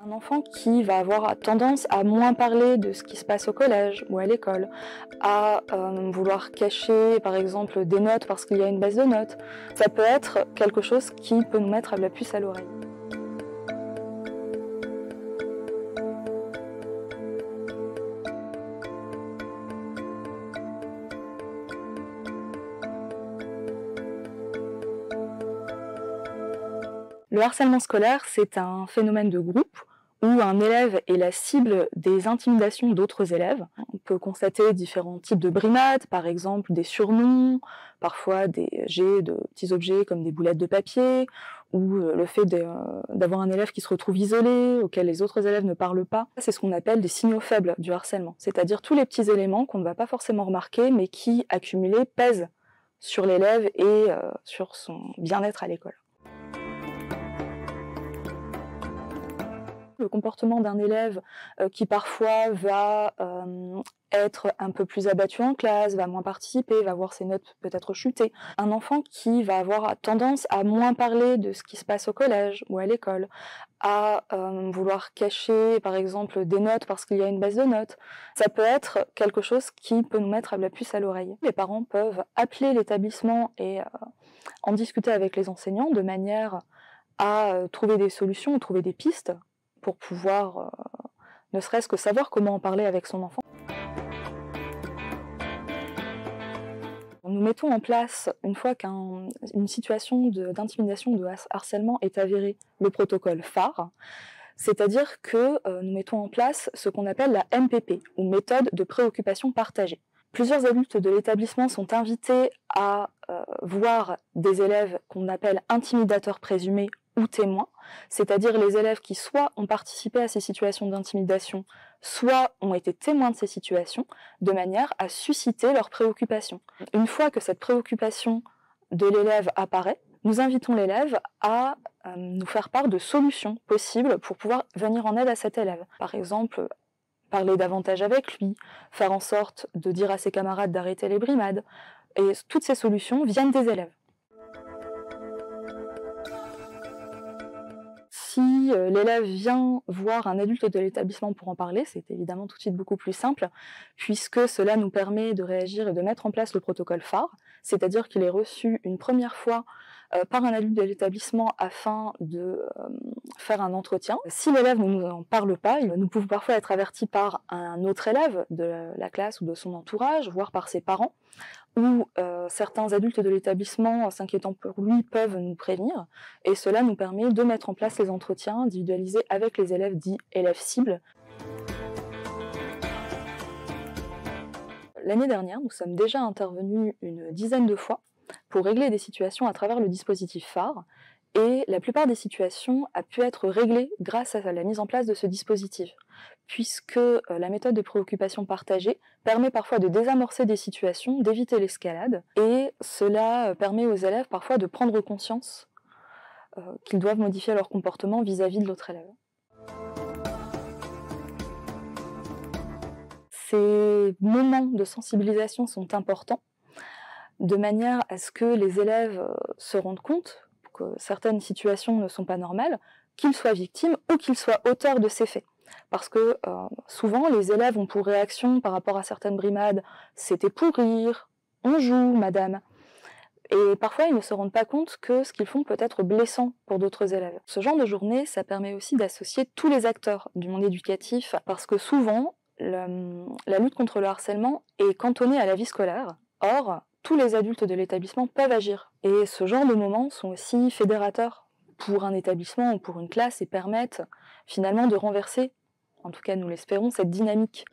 Un enfant qui va avoir tendance à moins parler de ce qui se passe au collège ou à l'école, à vouloir cacher par exemple des notes parce qu'il y a une baisse de notes, ça peut être quelque chose qui peut nous mettre la puce à l'oreille. Le harcèlement scolaire, c'est un phénomène de groupe où un élève est la cible des intimidations d'autres élèves. On peut constater différents types de brimades, par exemple des surnoms, parfois des jets de petits objets comme des boulettes de papier, ou le fait d'avoir un élève qui se retrouve isolé, auquel les autres élèves ne parlent pas. C'est ce qu'on appelle des signaux faibles du harcèlement, c'est-à-dire tous les petits éléments qu'on ne va pas forcément remarquer, mais qui, accumulés, pèsent sur l'élève et sur son bien-être à l'école. Le comportement d'un élève qui parfois va être un peu plus abattu en classe, va moins participer, va voir ses notes peut-être chuter. Un enfant qui va avoir tendance à moins parler de ce qui se passe au collège ou à l'école, à vouloir cacher par exemple des notes parce qu'il y a une baisse de notes. Ça peut être quelque chose qui peut nous mettre la puce à l'oreille. Les parents peuvent appeler l'établissement et en discuter avec les enseignants de manière à trouver des solutions ou trouver des pistes pour pouvoir ne serait-ce que savoir comment en parler avec son enfant. Nous mettons en place, une fois qu'une situation d'intimidation ou de harcèlement est avérée, le protocole phare, c'est-à-dire que nous mettons en place ce qu'on appelle la MPP, ou méthode de préoccupation partagée. Plusieurs adultes de l'établissement sont invités à voir des élèves qu'on appelle intimidateurs présumés ou témoins, c'est-à-dire les élèves qui soit ont participé à ces situations d'intimidation, soit ont été témoins de ces situations, de manière à susciter leur préoccupation. Une fois que cette préoccupation de l'élève apparaît, nous invitons l'élève à nous faire part de solutions possibles pour pouvoir venir en aide à cet élève. Par exemple, parler davantage avec lui, faire en sorte de dire à ses camarades d'arrêter les brimades. Et toutes ces solutions viennent des élèves. Si l'élève vient voir un adulte de l'établissement pour en parler, c'est évidemment tout de suite beaucoup plus simple, puisque cela nous permet de réagir et de mettre en place le protocole phare, c'est-à-dire qu'il est reçu une première fois par un adulte de l'établissement afin de faire un entretien. Si l'élève ne nous en parle pas, nous pouvons parfois être avertis par un autre élève de la classe ou de son entourage, voire par ses parents, où certains adultes de l'établissement, s'inquiétant pour lui, peuvent nous prévenir, et cela nous permet de mettre en place les entretiens individualisés avec les élèves dits élèves cibles. L'année dernière, nous sommes déjà intervenus une dizaine de fois pour régler des situations à travers le dispositif phare, et la plupart des situations a pu être réglée grâce à la mise en place de ce dispositif, puisque la méthode de préoccupation partagée permet parfois de désamorcer des situations, d'éviter l'escalade, et cela permet aux élèves parfois de prendre conscience qu'ils doivent modifier leur comportement vis-à-vis de l'autre élève. Ces moments de sensibilisation sont importants, de manière à ce que les élèves se rendent compte que certaines situations ne sont pas normales, qu'ils soient victimes ou qu'ils soient auteurs de ces faits. Parce que souvent, les élèves ont pour réaction par rapport à certaines brimades « c'était pour rire »,« on joue, madame ». Et parfois, ils ne se rendent pas compte que ce qu'ils font peut être blessant pour d'autres élèves. Ce genre de journée, ça permet aussi d'associer tous les acteurs du monde éducatif, parce que souvent, la lutte contre le harcèlement est cantonnée à la vie scolaire. Or, tous les adultes de l'établissement peuvent agir. Et ce genre de moments sont aussi fédérateurs pour un établissement ou pour une classe et permettent finalement de renverser, en tout cas nous l'espérons, cette dynamique.